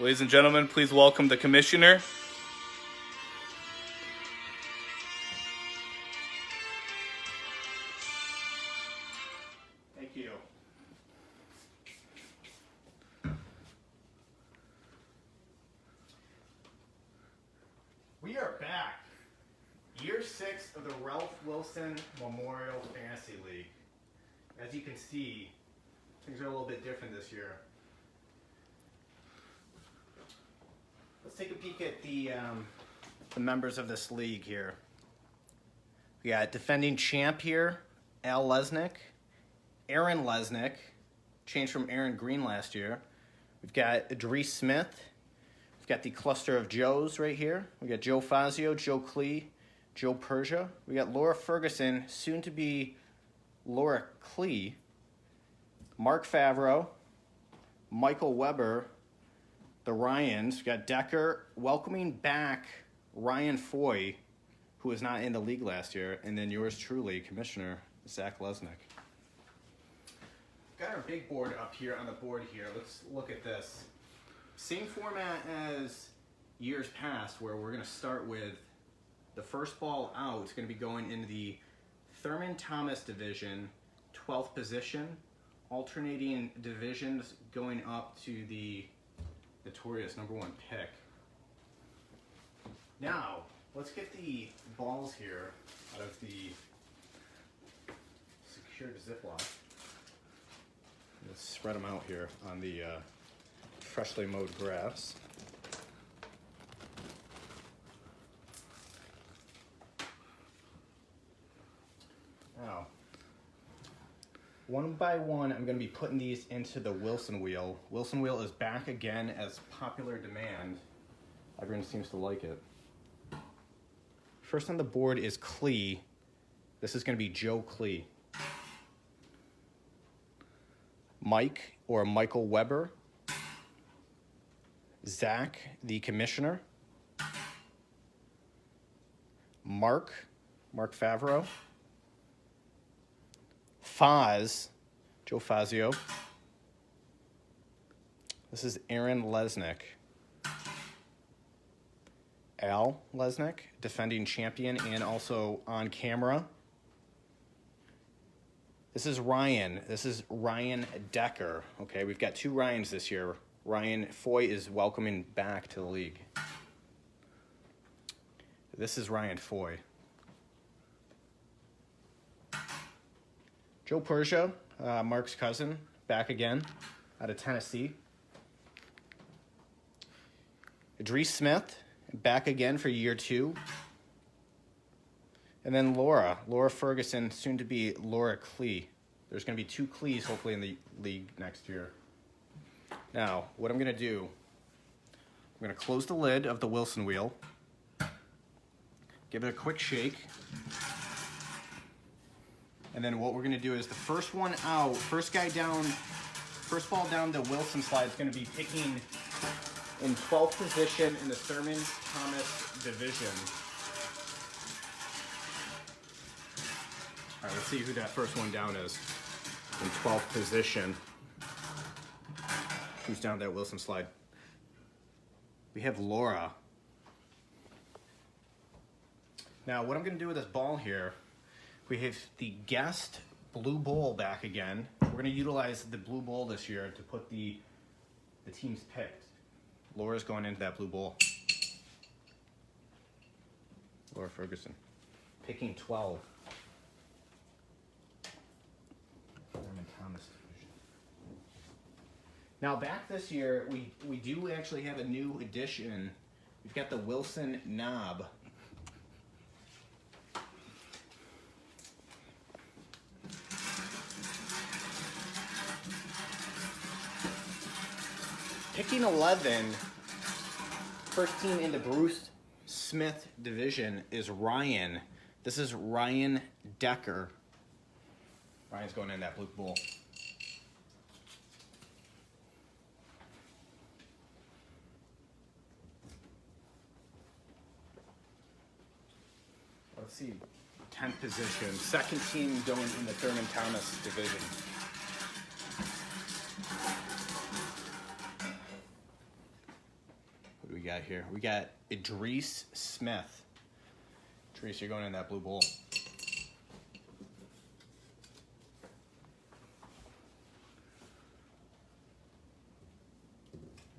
Ladies and gentlemen, please welcome the commissioner. Thank you. We are back. Year 6 of the Ralph Wilson Memorial Fantasy League. As you can see, things are a little bit different this year. Let's take a peek at the members of this league here. We got defending champ here, Al Lesnick, Aaron Lesnick, changed from Aaron Green last year. We've got Idris Smith. We've got the cluster of Joes right here. We got Joe Fazio, Joe Klee, Joe Persia. We got Laura Ferguson, soon to be Laura Klee, Mark Favreau, Michael Weber, the Ryans. We got Decker welcoming back Ryan Foy, who was not in the league last year, and then yours truly, Commissioner Zach Lesnick. Got our big board up here on the board here. Let's look at this. Same format as years past, where we're going to start with the first ball out. It's going to be going into the Thurman Thomas division, 12th position, alternating divisions going up to the notorious #1 pick. Now, let's get the balls here out of the secured Ziploc. Let's spread them out here on the freshly mowed grass. Now, one by one, I'm going to be putting these into the Wilson wheel. Wilson wheel is back again as popular demand. Everyone seems to like it. First on the board is Klee. This is going to be Joe Klee. Mike or Michael Weber. Zach, the commissioner. Mark Favreau. Faz, Joe Fazio. This is Aaron Lesnick. Al Lesnick, defending champion and also on camera. This is Ryan. This is Ryan Decker. Okay, we've got 2 Ryans this year. Ryan Foy is welcoming back to the league. This is Ryan Foy. Joe Persia, Mark's cousin, back again out of Tennessee. Idris Smith, back again for year 2. And then Laura Ferguson, soon to be Laura Klee. There's going to be 2 Klees hopefully in the league next year. Now, what I'm going to do, I'm going to close the lid of the Wilson wheel, give it a quick shake, and then what we're going to do is the first one out, first ball down the Wilson slide is going to be picking in 12th position in the Thurman Thomas division. All right, let's see who that first one down is in 12th position. Who's down that Wilson slide? We have Laura. Now, what I'm going to do with this ball here, we have the guest blue bowl back again. We're going to utilize the blue bowl this year to put the teams picked. Laura's going into that blue bowl. Laura Ferguson, picking 12. Thomas division. Now back this year, we do actually have a new addition. We've got the Wilson knob. Picking 11, first team in the Bruce Smith division is Ryan. This is Ryan Decker. Ryan's going in that blue bowl. Let's see, 10th position. Second team going in the Thurman Thomas division. here? We got Idris Smith. Idris, you're going in that blue bowl.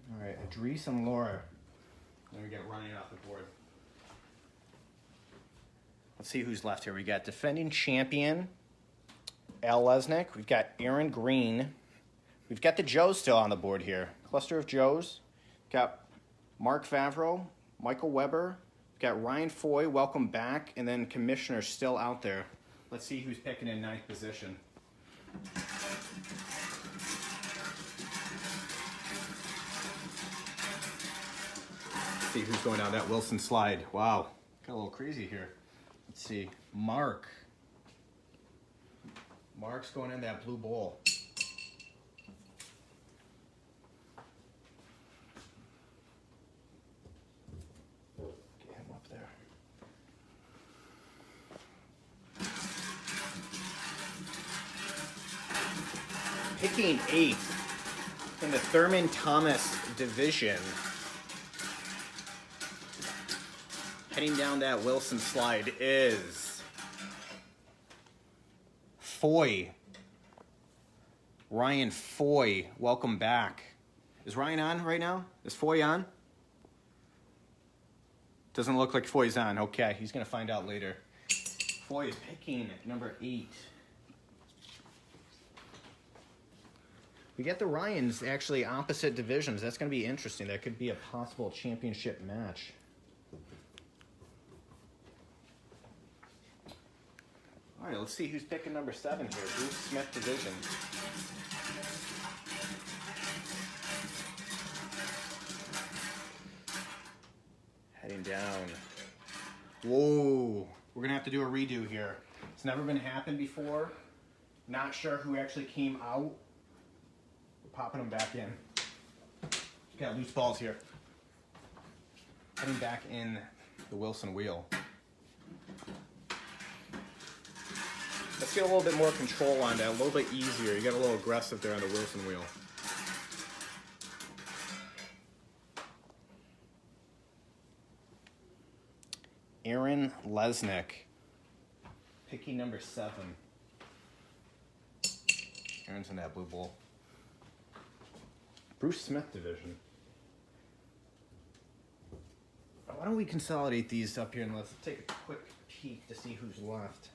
All right, Idris and Laura. Then we get Ryan off the board. Let's see who's left here. We got defending champion Al Lesnick. We've got Aaron Green. We've got the Joes still on the board here. Cluster of Joes. Got Mark Favreau, Michael Weber. We've got Ryan Foy, welcome back, and then Commissioner still out there. Let's see who's picking in ninth position. Let's see who's going down that Wilson slide. Wow, got a little crazy here. Let's see, Mark. Mark's going in that blue bowl. Get him up there. Picking 8th in the Thurman Thomas division. Heading down that Wilson slide is Foy. Ryan Foy, welcome back. Is Ryan on right now? Is Foy on? Doesn't look like Foy's on. Okay, he's going to find out later. Foy is picking number 8. We get the Ryans actually opposite divisions. That's going to be interesting. That could be a possible championship match. All right, let's see who's picking number 7 here. Bruce Smith division. Heading down. Whoa, we're gonna have to do a redo here. It's never been happened before. Not sure who actually came out. We're popping them back in. Got loose balls here. Heading back in the Wilson wheel. Let's get a little bit more control on that, a little bit easier. You got a little aggressive there on the Wilson wheel. Aaron Lesnick, picking number 7. Aaron's in that blue bowl. Bruce Smith division. Why don't we consolidate these up here and let's take a quick peek to see who's left.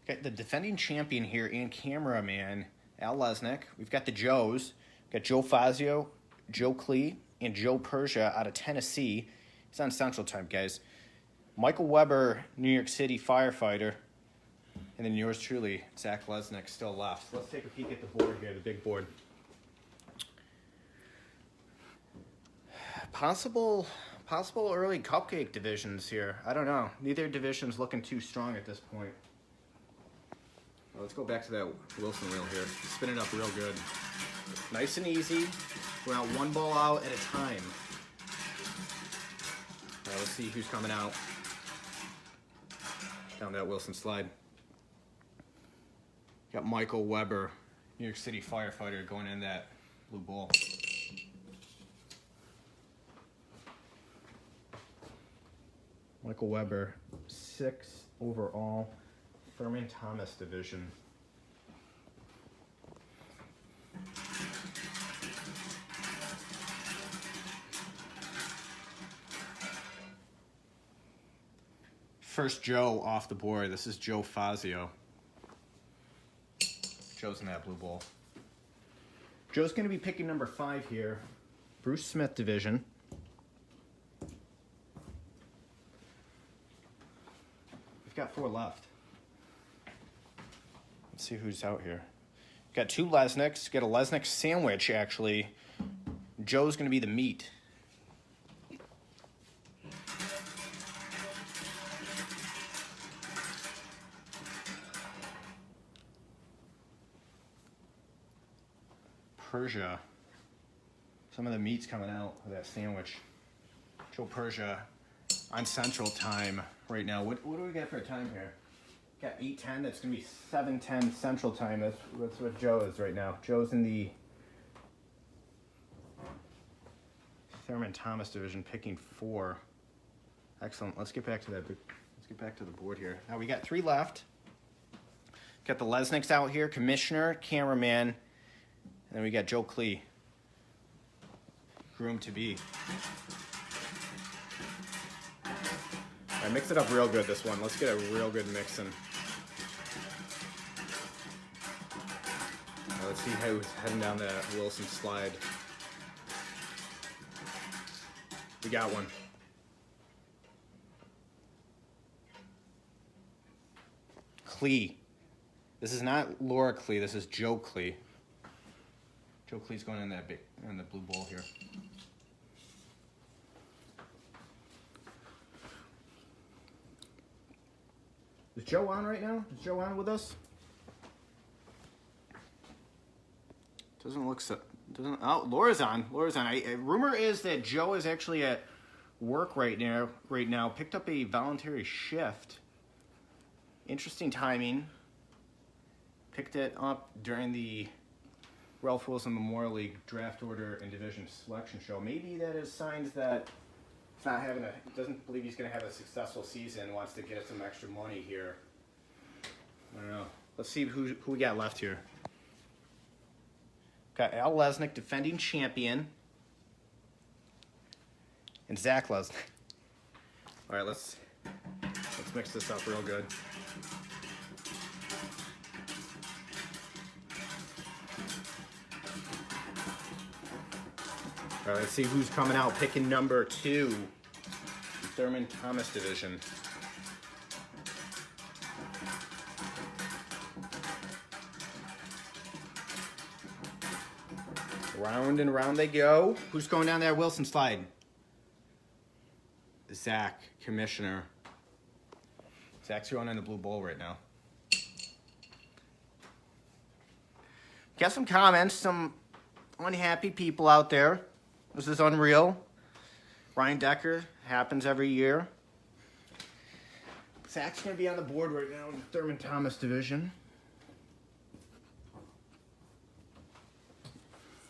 Got the defending champion here and cameraman, Al Lesnick. We've got the Joes. We've got Joe Fazio, Joe Klee, and Joe Persia out of Tennessee. He's on Central Time, guys. Michael Weber, New York City firefighter. And then yours truly, Zach Lesnick, still left. Let's take a peek at the board here, the big board. Possible early cupcake divisions here. I don't know. Neither division's looking too strong at this point. Well, let's go back to that Wilson wheel here. Spin it up real good. Nice and easy. We're out one ball out at a time. All right, let's see who's coming out. Down that Wilson slide. Got Michael Weber, New York City firefighter, going in that blue bowl. Michael Weber, 6 overall. Thurman Thomas division. First Joe off the board. This is Joe Fazio. Joe's in that blue bowl. Joe's going to be picking number 5 here. Bruce Smith division. We've got 4 left. Let's see who's out here. Got 2 Lesnicks. Got a Lesnick sandwich, actually. Joe's going to be the meat. Persia. Some of the meat's coming out of that sandwich. Joe Persia on Central Time right now. What do we got for a time here? Got 8:10. That's gonna be 7:10 Central Time. That's what Joe is right now. Joe's in the Thurman Thomas division, picking 4. Excellent. Let's get back to that. Let's get back to the board here. Now we got 3 left. Got the Lesniks out here, commissioner, cameraman, and then we got Joe Klee, groom to be. All right, mix it up real good, this one. Let's get a real good mix in. Let's see how he's heading down the Wilson slide. We got one. Klee. This is not Laura Klee, this is Joe Klee. Joe Klee's going in that in the blue bowl here. Is Joe on right now? Is Joe on with us? Doesn't look so. Doesn't. Oh, Laura's on. Laura's on. Rumor is that Joe is actually at work right now. Right now, picked up a voluntary shift. Interesting timing. Picked it up during the Ralph Wilson Memorial League Draft Order and Division Selection Show. Maybe that is signs that it's not having doesn't believe he's going to have a successful season. Wants to get some extra money here. I don't know. Let's see who we got left here. Got Al Lesnick, defending champion, and Zach Lesnick. All right, let's mix this up real good. All right, let's see who's coming out picking number 2, Thurman Thomas division. Round and round they go. Who's going down that Wilson slide? Zach, commissioner. Zach's going in the blue bowl right now. Got some comments, some unhappy people out there. This is unreal. Ryan Decker, happens every year. Zach's going to be on the board right now in the Thurman Thomas division.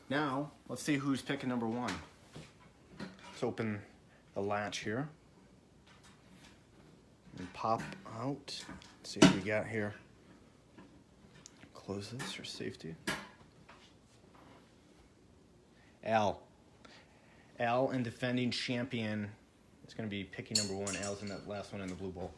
Now, let's see who's picking number 1. Let's open the latch here. And pop out. Let's see what we got here. Close this for safety. Al and defending champion is going to be picking number 1. Al's in that last one in the blue bowl.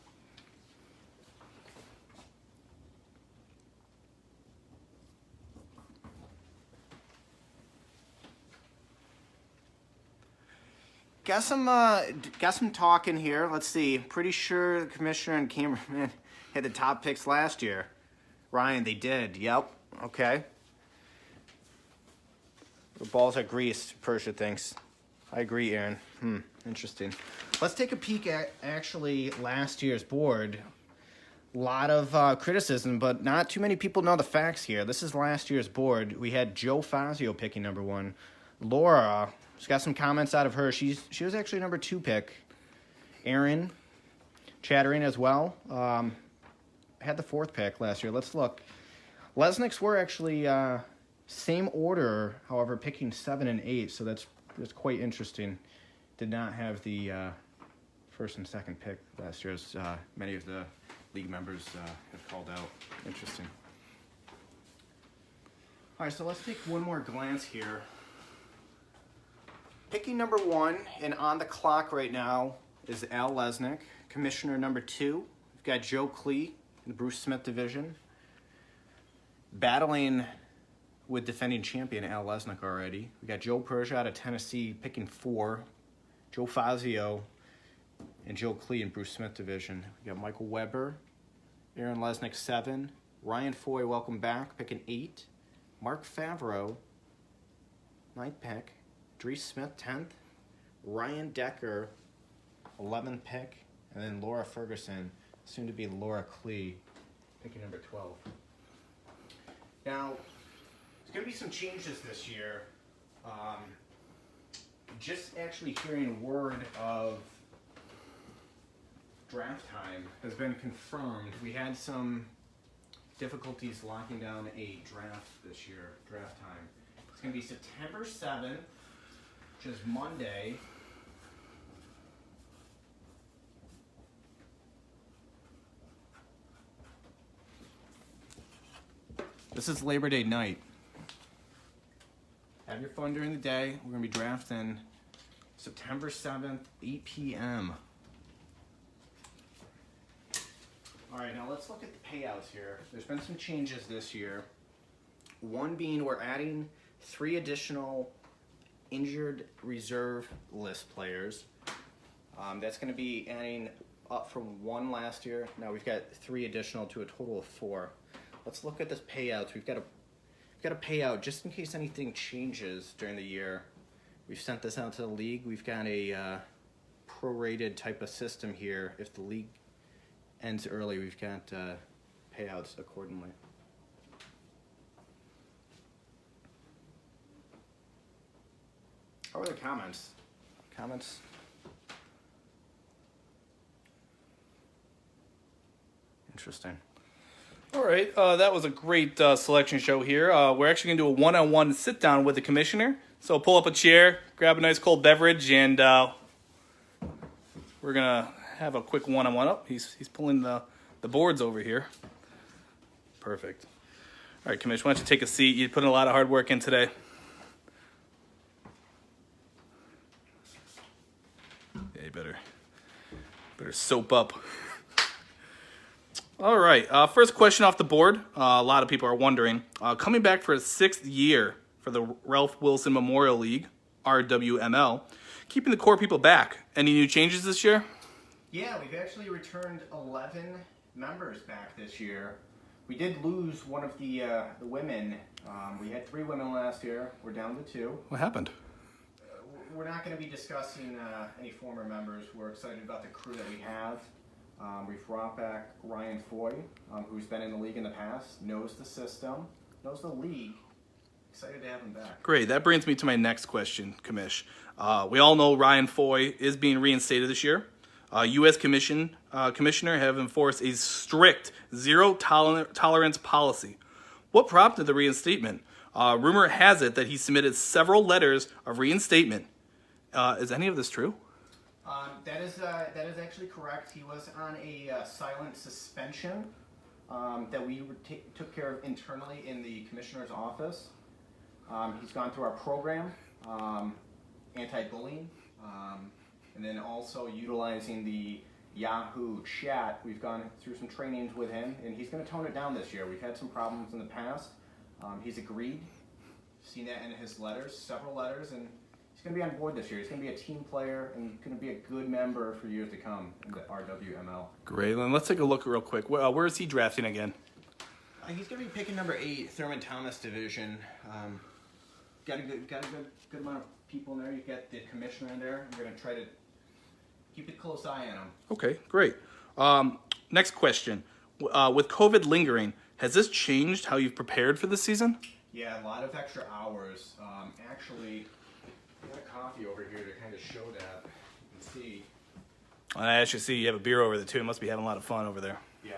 Got some talking here. Let's see. Pretty sure the commissioner and cameraman had the top picks last year. Ryan, they did. Yep. Okay. The balls are greased, Persia thinks. I agree, Aaron. Interesting. Let's take a peek at actually last year's board. A lot of criticism, but not too many people know the facts here. This is last year's board. We had Joe Fazio picking number 1. Laura, she's got some comments out of her. She was actually number 2 pick. Aaron, chattering as well. Had the 4th pick last year. Let's look. Lesniks were actually same order, however, picking 7 and 8. So that's quite interesting. Did not have the 1st and 2nd pick last year, as many of the league members have called out. Interesting. All right, so let's take one more glance here. Picking number 1 and on the clock right now is Al Lesnick. Commissioner number 2, we've got Joe Klee in the Bruce Smith division. Battling with defending champion Al Lesnick already. We got Joe Persia out of Tennessee picking 4. Joe Fazio and Joe Klee in Bruce Smith division. We got Michael Weber, Aaron Lesnick 7. Ryan Foy, welcome back, picking 8. Mark Favreau, 9th pick. Dries Smith, 10th. Ryan Decker, 11th pick. And then Laura Ferguson, soon to be Laura Klee, picking number 12. Now, there's going to be some changes this year. Just actually hearing word of draft time has been confirmed. We had some difficulties locking down a draft this year, draft time. It's going to be September 7th which is Monday. This is Labor Day night. Have your fun during the day. We're going to be drafting September 7th, 8 p.m. All right, now let's look at the payouts here. There's been some changes this year. One being we're adding 3 additional injured reserve list players. That's going to be adding up from 1 last year. Now we've got 3 additional to a total of 4. Let's look at this payouts. We've got a payout just in case anything changes during the year. We've sent this out to the league. We've got a prorated type of system here. If the league ends early, we've got payouts accordingly. How are the comments? Comments? Interesting. All right, that was a great selection show here. We're actually going to do a one-on-one sit-down with the commissioner. So pull up a chair, grab a nice cold beverage, and we're going to have a quick one-on-one up. He's pulling the boards over here. Perfect. All right, Commissioner, why don't you take a seat? You put in a lot of hard work in today. Yeah, you better soap up. All right, first question off the board. A lot of people are wondering. Coming back for a 6th year for the Ralph Wilson Memorial League, RWML, keeping the core people back. Any new changes this year? Yeah, we've actually returned 11 members back this year. We did lose one of the women. We had 3 women last year. We're down to 2. What happened? We're not going to be discussing any former members. We're excited about the crew that we have. We've brought back Ryan Foy, who's been in the league in the past, knows the system, knows the league. Excited to have him back. Great. That brings me to my next question, Commish. We all know Ryan Foy is being reinstated this year. U.S. Commissioner have enforced a strict zero-tolerance policy. What prompted the reinstatement? Rumor has it that he submitted several letters of reinstatement. Is any of this true? That is actually correct. He was on a silent suspension that we took care of internally in the commissioner's office. He's gone through our program, anti-bullying, and then also utilizing the Yahoo chat. We've gone through some trainings with him, and he's going to tone it down this year. We've had some problems in the past. He's agreed. Seen that in his letters, several letters, and he's going to be on board this year. He's going to be a team player and going to be a good member for years to come in the RWML. Great. Then let's take a look real quick. Where is he drafting again? He's going to be picking number 8, Thurman Thomas Division. Got a good amount of people in there. You've got the commissioner in there. We're going to try to keep a close eye on him. Okay, great. Next question. With COVID lingering, has this changed how you've prepared for the season? Yeah, a lot of extra hours. Actually, I got a coffee over here to kind of show that. You can see. I actually see you have a beer over there too. You must be having a lot of fun over there. Yeah.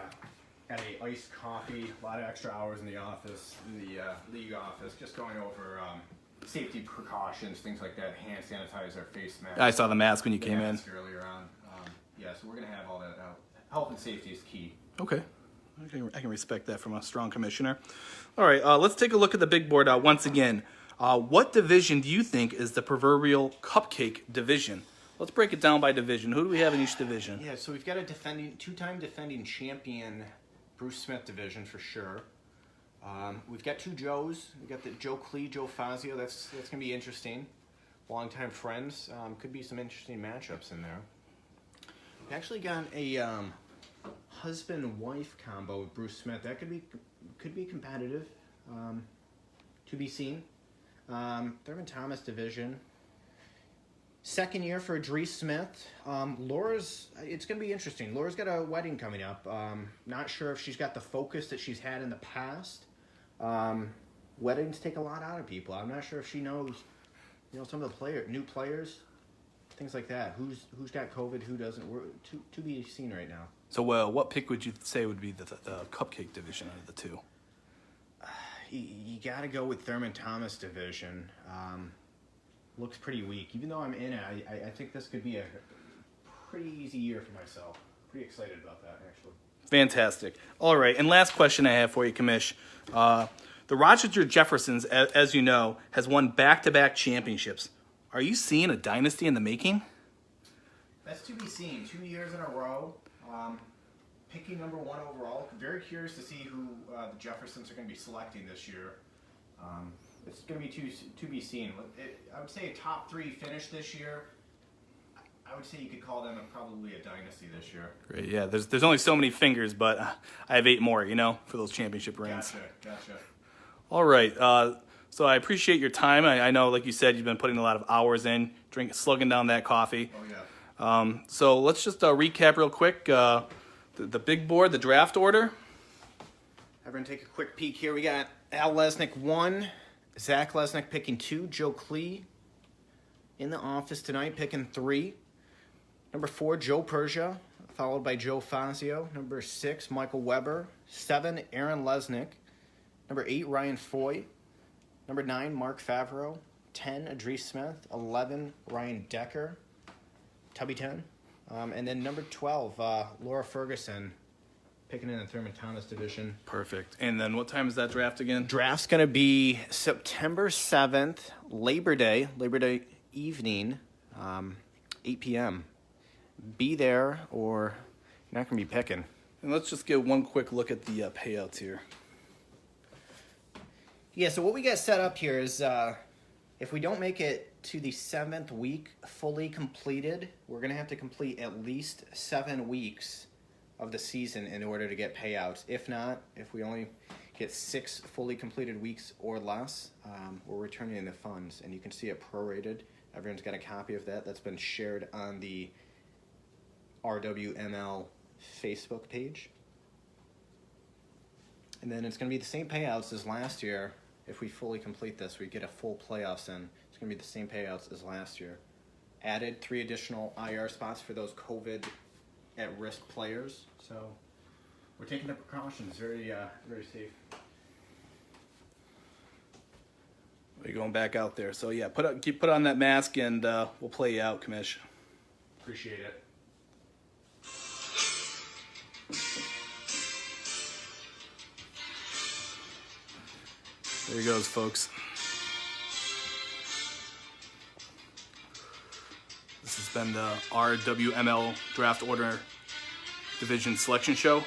Got a iced coffee, a lot of extra hours in the office, in the league office, just going over safety precautions, things like that, hand sanitizer, face mask. I saw the mask when you came in. Earlier on. Yeah, so we're going to have all that out. Health and safety is key. Okay. I can respect that from a strong commissioner. All right, let's take a look at the big board once again. What division do you think is the proverbial cupcake division? Let's break it down by division. Who do we have in each division? Yeah, so we've got a two-time defending champion, Bruce Smith division for sure. We've got 2 Joes. We've got the Joe Klee, Joe Fazio. That's going to be interesting. Longtime friends. Could be some interesting matchups in there. We've actually got a husband-wife combo with Bruce Smith. That could be competitive. To be seen. Thurman Thomas division. Second year for Dries Smith. It's going to be interesting. Laura's got a wedding coming up. Not sure if she's got the focus that she's had in the past. Weddings take a lot out of people. I'm not sure if she knows, some of the new players, things like that. Who's got COVID, who doesn't. We're to be seen right now. So what pick would you say would be the cupcake division out of the 2? You got to go with Thurman Thomas division. looks pretty weak. Even though I'm in it, I think this could be a pretty easy year for myself. Pretty excited about that, actually. Fantastic. All right, and last question I have for you, Commish. The Rochester Jeffersons, as you know, has won back-to-back championships. Are you seeing a dynasty in the making? That's to be seen. 2 years in a row. Picking number 1 overall. Very curious to see who the Jeffersons are going to be selecting this year. It's going to be to be seen. I would say a top 3 finish this year. I would say you could call them probably a dynasty this year. Great, yeah. There's only so many fingers, but I have 8 more, for those championship rings. Gotcha. All right. So I appreciate your time. I know, like you said, you've been putting a lot of hours in, slugging down that coffee. Oh, yeah. So let's just recap real quick. The big board, the draft order. Everyone take a quick peek here. We got Al Lesnick 1, Zach Lesnick picking 2, Joe Klee in the office tonight picking 3. Number 4, Joe Persia, followed by Joe Fazio. Number 6, Michael Weber. 7, Aaron Lesnick. Number 8, Ryan Foy. Number 9, Mark Favreau. 10, Adrice Smith. 11, Ryan Decker. Tubby 10. And then number 12, Laura Ferguson, picking in the Thurman Thomas division. Perfect. And then what time is that draft again? Draft's going to be September 7th, Labor Day evening, 8 p.m. Be there or you're not going to be picking. And let's just get one quick look at the payouts here. Yeah, so what we got set up here is if we don't make it to the 7th week fully completed, we're going to have to complete at least 7 weeks of the season in order to get payouts. If not, if we only get 6 fully completed weeks or less, we're returning the funds. And you can see it prorated. Everyone's got a copy of that. That's been shared on the RWML Facebook page. And then it's going to be the same payouts as last year. If we fully complete this, we get a full playoffs in. It's going to be the same payouts as last year. Added 3 additional IR spots for those COVID at-risk players. So we're taking the precautions. Very safe. We're going back out there. So yeah, put on that mask and we'll play you out, Commish. Appreciate it. There he goes, folks. This has been the RWML Draft Order Division Selection Show.